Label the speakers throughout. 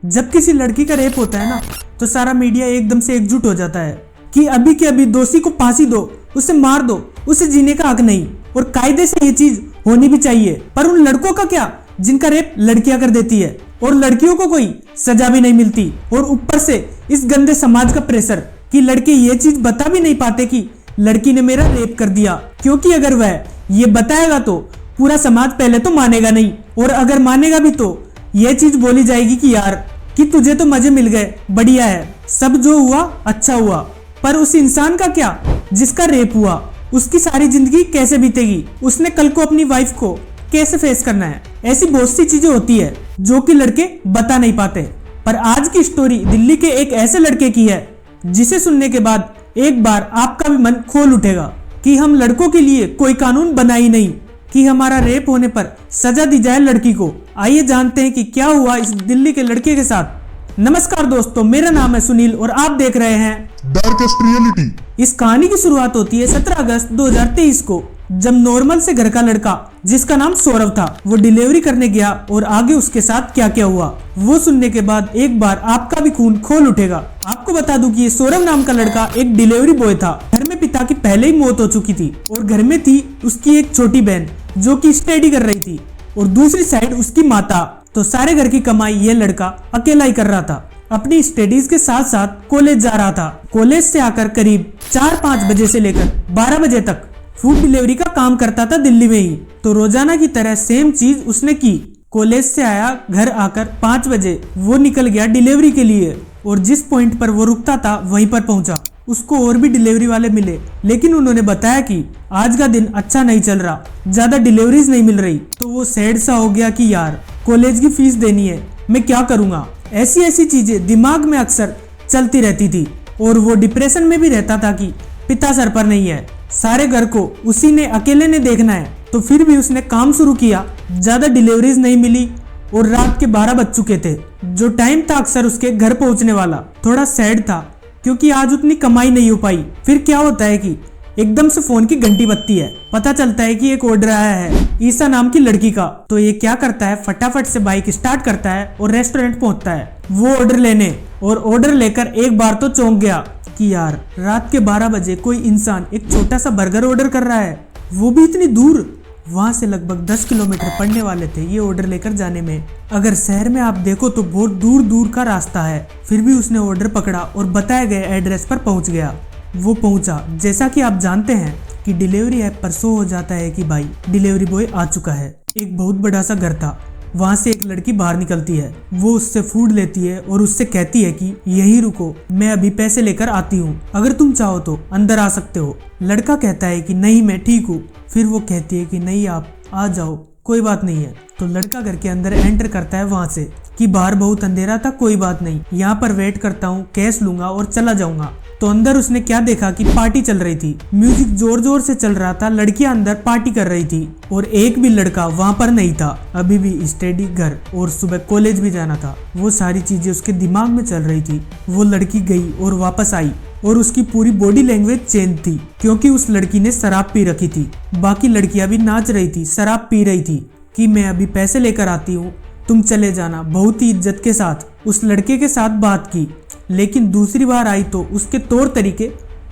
Speaker 1: जब किसी लड़की का रेप होता है ना, तो सारा मीडिया एकदम से एकजुट हो जाता है कि अभी के अभी दोषी को फांसी दो, उसे मार दो, उसे जीने का हक नहीं, और कायदे से ये चीज होनी भी चाहिए। पर उन लड़कों का क्या जिनका रेप लड़कियां कर देती है और लड़कियों को कोई सजा भी नहीं मिलती, और ऊपर से इस गंदे समाज का प्रेशर कि लड़के ये चीज बता भी नहीं पाते कि लड़की ने मेरा रेप कर दिया, क्योंकि अगर वह ये बताएगा तो पूरा समाज पहले तो मानेगा नहीं, और अगर मानेगा भी तो ये चीज बोली जाएगी कि यार कि तुझे तो मजे मिल गए, बढ़िया है, सब जो हुआ अच्छा हुआ। पर उस इंसान का क्या जिसका रेप हुआ, उसकी सारी जिंदगी कैसे बीतेगी, उसने कल को अपनी वाइफ को कैसे फेस करना है। ऐसी बहुत सी चीजें होती है जो कि लड़के बता नहीं पाते। पर आज की स्टोरी दिल्ली के एक ऐसे लड़के की है जिसे सुनने के बाद एक बार आपका भी मन खोल उठेगा कि हम लड़कों के लिए कोई कानून बना ही नहीं कि हमारा रेप होने पर सजा दी जाए लड़की को। आइए जानते हैं कि क्या हुआ इस दिल्ली के लड़के के साथ। नमस्कार दोस्तों, मेरा नाम है सुनील और आप देख रहे हैं
Speaker 2: डार्केस्ट रियलिटी।
Speaker 1: इस कहानी की शुरुआत होती है 17 अगस्त 2023 को, जब नॉर्मल से घर का लड़का जिसका नाम सौरभ था वो डिलीवरी करने गया, और आगे उसके साथ क्या क्या हुआ वो सुनने के बाद एक बार आपका भी खून खोल उठेगा। आपको बता दूं कि ये सौरभ नाम का लड़का एक डिलीवरी बॉय था। घर में पिता की पहले ही मौत हो चुकी थी और घर में थी उसकी एक छोटी बहन जो कि स्टडी कर रही थी, और दूसरी साइड उसकी माता। तो सारे घर की कमाई ये लड़का अकेला ही कर रहा था। अपनी स्टडीज के साथ साथ कॉलेज जा रहा था। कॉलेज से आकर करीब 4-5 बजे से लेकर 12 बजे तक फूड डिलीवरी का काम करता था दिल्ली में ही। तो रोजाना की तरह सेम चीज उसने की। कॉलेज से आया, घर आकर 5 बजे वो निकल गया डिलीवरी के लिए, और जिस पॉइंट पर वो रुकता था वहीं पर पहुंचा। उसको और भी डिलीवरी वाले मिले, लेकिन उन्होंने बताया कि आज का दिन अच्छा नहीं चल रहा, ज्यादा डिलीवरीज नहीं मिल रही। तो वो सैड सा हो गया कि यार कॉलेज की फीस देनी है, मैं क्या करूंगा। ऐसी ऐसी चीजें दिमाग में अक्सर चलती रहती थी, और वो डिप्रेशन में भी रहता था कि पिता सर पर नहीं है, सारे घर को उसी ने अकेले ने देखना है। तो फिर भी उसने काम शुरू किया। ज्यादा डिलीवरीज नहीं मिली और रात के 12 बज चुके थे, जो टाइम था अक्सर उसके घर पहुंचने वाला। थोड़ा सैड था क्योंकि आज उतनी कमाई नहीं हो पाई। फिर क्या होता है कि एकदम से फोन की घंटी बजती है। पता चलता है कि एक ऑर्डर आया है ईसा नाम की लड़की का। तो ये क्या करता है, फटाफट से बाइक स्टार्ट करता है और रेस्टोरेंट पहुंचता है वो ऑर्डर लेने। और ऑर्डर लेकर एक बार तो चौंक गया कि यार रात के 12 बजे कोई इंसान एक छोटा सा बर्गर ऑर्डर कर रहा है, वो भी इतनी दूर। वहां से लगभग 10 किलोमीटर पड़ने वाले थे ये ऑर्डर लेकर जाने में। अगर शहर में आप देखो तो बहुत दूर दूर का रास्ता है। फिर भी उसने ऑर्डर पकड़ा और बताए गए एड्रेस पर पहुंच गया। वो पहुंचा। जैसा कि आप जानते हैं कि डिलीवरी ऐप पर शो हो जाता है कि भाई डिलीवरी बॉय आ चुका है। एक बहुत बड़ा सा घर था। वहां से एक लड़की बाहर निकलती है। वो उससे फूड लेती है और उससे कहती है कि यहीं रुको, मैं अभी पैसे लेकर आती हूँ, अगर तुम चाहो तो अंदर आ सकते हो। लड़का कहता है कि नहीं मैं ठीक हूँ। फिर वो कहती है कि नहीं आप आ जाओ, कोई बात नहीं है। तो लड़का घर के अंदर एंटर करता है वहां से कि बाहर बहुत अंधेरा था, कोई बात नहीं, यहाँ पर वेट करता हूँ, कैश लूंगा और चला जाऊंगा। तो अंदर उसने क्या देखा कि पार्टी चल रही थी। म्यूजिक जोर जोर से चल रहा था, लड़कियां अंदर पार्टी कर रही थी, और एक भी लड़का वहां पर नहीं था। अभी भी स्टडी, घर और सुबह कॉलेज भी जाना था। वो सारी चीजें उसके दिमाग में चल रही थी। वो लड़की गई और वापस आई, और उसकी पूरी बॉडी लैंग्वेज चेंज थी, क्योंकि उस लड़की ने शराब पी रखी थी। बाकी लड़कियां भी नाच रही थी, शराब पी रही थी कि मैं अभी पैसे लेकर आती हूँ, तुम चले जाना। बहुत ही इज्जत के साथ उस लड़के के साथ बात की, लेकिन दूसरी बार आई तो उसके तौर तरीके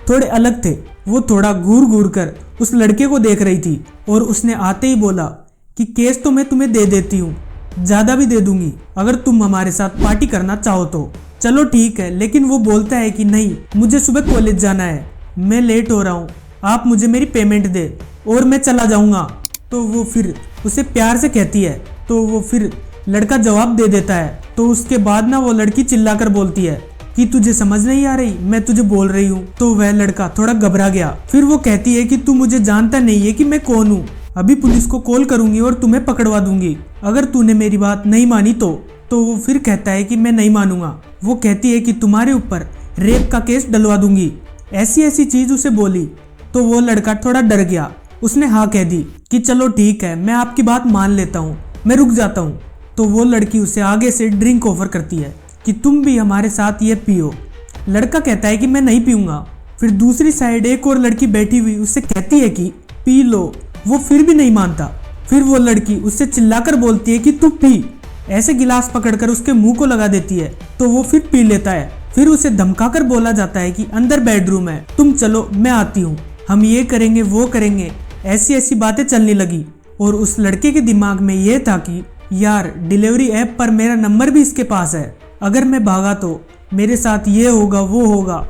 Speaker 1: थोड़े अलग थे। वो थोड़ा घूर घूर कर उस लड़के को देख रही थी, और उसने आते ही बोला कि केस तो मैं तुम्हें दे देती हूँ, ज्यादा भी दे दूंगी अगर तुम हमारे साथ पार्टी करना चाहो तो। चलो ठीक है। लेकिन वो बोलता है कि नहीं, मुझे सुबह कॉलेज जाना है, मैं लेट हो रहा हूँ, आप मुझे मेरी पेमेंट दे और मैं चला जाऊंगा। तो वो फिर उसे प्यार से कहती है। तो वो फिर लड़का जवाब दे देता है। तो उसके बाद ना वो लड़की चिल्लाकर बोलती है कि तुझे समझ नहीं आ रही, मैं तुझे बोल रही हूँ। तो वह लड़का थोड़ा घबरा गया। फिर वो कहती है कि तू मुझे जानता नहीं है कि मैं कौन हूँ, अभी पुलिस को कॉल करूंगी और तुम्हें पकड़वा दूंगी अगर तूने मेरी बात नहीं मानी तो। वो फिर कहता है कि मैं नहीं मानूंगा। वो कहती है कि तुम्हारे ऊपर रेप का केस डलवा दूंगी, ऐसी ऐसी चीज उसे बोली। तो वो लड़का थोड़ा डर गया। उसने हाँ कह दी कि चलो ठीक है, मैं आपकी बात मान लेता हूँ, मैं रुक जाता हूँ। तो वो लड़की उसे आगे से ड्रिंक ऑफर करती है कि तुम भी हमारे साथ ये पियो। लड़का कहता है कि मैं नहीं पीऊंगा। फिर दूसरी साइड एक और लड़की बैठी हुई उससे कहती है कि पी लो। वो फिर भी नहीं मानता। फिर वो लड़की उससे चिल्लाकर बोलती है कि तू पी। ऐसे गिलास पकड़कर उसके मुंह को लगा देती है तो वो फिर पी लेता है। फिर उसे धमकाकर बोला जाता है कि अंदर बेडरूम है, तुम चलो मैं आती हूँ, हम ये करेंगे वो करेंगे। ऐसी ऐसी बातें चलने लगी और उस लड़के के दिमाग में ये था कि यार डिलीवरी ऐप पर मेरा नंबर भी इसके पास है, अगर मैं भागा तो मेरे साथ ये होगा वो होगा।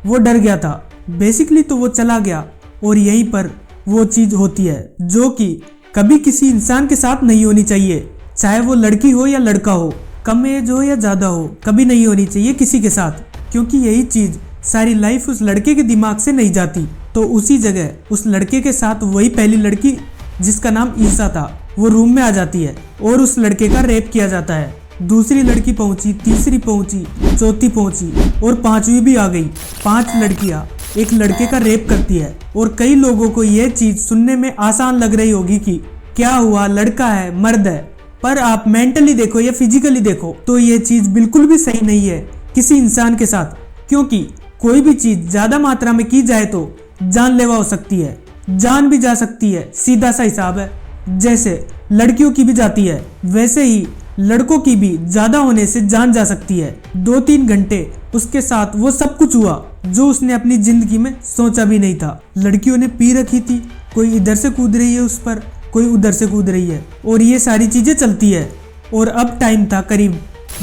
Speaker 1: वो डर गया था बेसिकली, तो वो चला गया और यहीं पर वो चीज होती है जो कि कभी किसी इंसान के साथ नहीं होनी चाहिए, चाहे वो लड़की हो या लड़का हो, कम एज हो या ज्यादा हो, कभी नहीं होनी चाहिए किसी के साथ, क्योंकि यही चीज सारी लाइफ उस लड़के के दिमाग से नहीं जाती। तो उसी जगह उस लड़के के साथ वही पहली लड़की जिसका नाम ईसा था वो रूम में आ जाती है और उस लड़के का रेप किया जाता है। दूसरी लड़की पहुंची, तीसरी पहुंची, चौथी पहुंची और पांचवी भी आ गई। 5 लड़कियां एक लड़के का रेप करती है और कई लोगों को यह चीज सुनने में आसान लग रही होगी कि क्या हुआ, लड़का है, मर्द है, पर आप मेंटली देखो या फिजिकली देखो तो ये चीज बिल्कुल भी सही नहीं है किसी इंसान के साथ, क्योंकि कोई भी चीज ज्यादा मात्रा में की जाए तो जानलेवा हो सकती है, जान भी जा सकती है, सीधा सा हिसाब है। जैसे लड़कियों की भी जाती है वैसे ही लड़कों की भी ज्यादा होने से जान जा सकती है। 2-3 घंटे उसके साथ वो सब कुछ हुआ जो उसने अपनी जिंदगी में सोचा भी नहीं था। लड़कियों ने पी रखी थी, कोई इधर से कूद रही है उस पर, कोई उधर से कूद रही है और ये सारी चीजें चलती है। और अब टाइम था करीब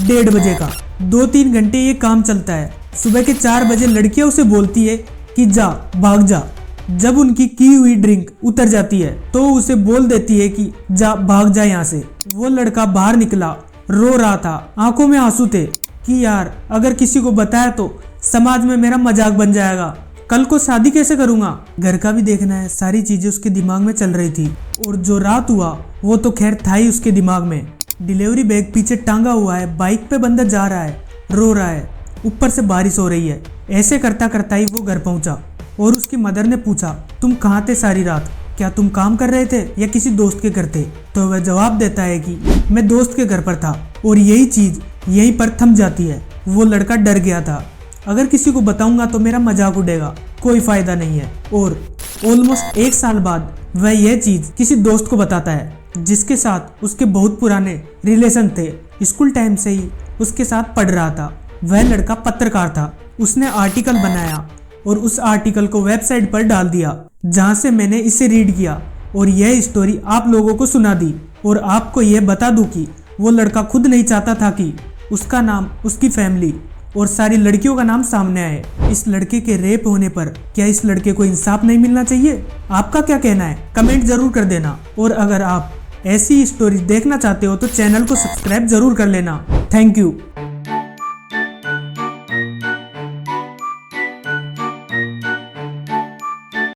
Speaker 1: 1:30 बजे का। 2-3 घंटे ये काम चलता है। सुबह के 4 बजे लड़कियां उसे बोलती है कि जा भाग जा। जब उनकी की हुई ड्रिंक उतर जाती है तो उसे बोल देती है कि जा भाग जा यहाँ से। वो लड़का बाहर निकला, रो रहा था, आंखों में आंसू थे कि यार अगर किसी को बताया तो समाज में मेरा मजाक बन जाएगा, कल को शादी कैसे करूंगा, घर का भी देखना है। सारी चीजें उसके दिमाग में चल रही थी और जो रात हुआ वो तो खैर था ही उसके दिमाग में। डिलीवरी बैग पीछे टांगा हुआ है, बाइक पे बंदा जा रहा है, रो रहा है, ऊपर से बारिश हो रही है। ऐसे करता करता ही वो घर पहुंचा और उसकी मदर ने पूछा तुम कहाँ थे सारी रात, क्या तुम काम कर रहे थे या किसी दोस्त के घर थे? तो वह जवाब देता है कि मैं दोस्त के घर पर था। और यही चीज यहीं पर थम जाती है। वो लड़का डर गया था, अगर किसी को बताऊंगा तो मेरा मजाक उड़ेगा, कोई फायदा नहीं है। और ऑलमोस्ट 1 साल बाद वह यह चीज किसी दोस्त को बताता है जिसके साथ उसके बहुत पुराने रिलेशन थे, स्कूल टाइम से ही उसके साथ पढ़ रहा था। वह लड़का पत्रकार था, उसने आर्टिकल बनाया और उस आर्टिकल को वेबसाइट पर डाल दिया जहां से मैंने इसे रीड किया और यह स्टोरी आप लोगों को सुना दी। और आपको यह बता दूं कि वो लड़का खुद नहीं चाहता था कि उसका नाम, उसकी फैमिली और सारी लड़कियों का नाम सामने आए। इस लड़के के रेप होने पर क्या इस लड़के को इंसाफ नहीं मिलना चाहिए? आपका क्या कहना है? कमेंट जरूर कर देना। और अगर आप ऐसी स्टोरी देखना चाहते हो तो चैनल को सब्सक्राइब जरूर कर लेना। Thank you.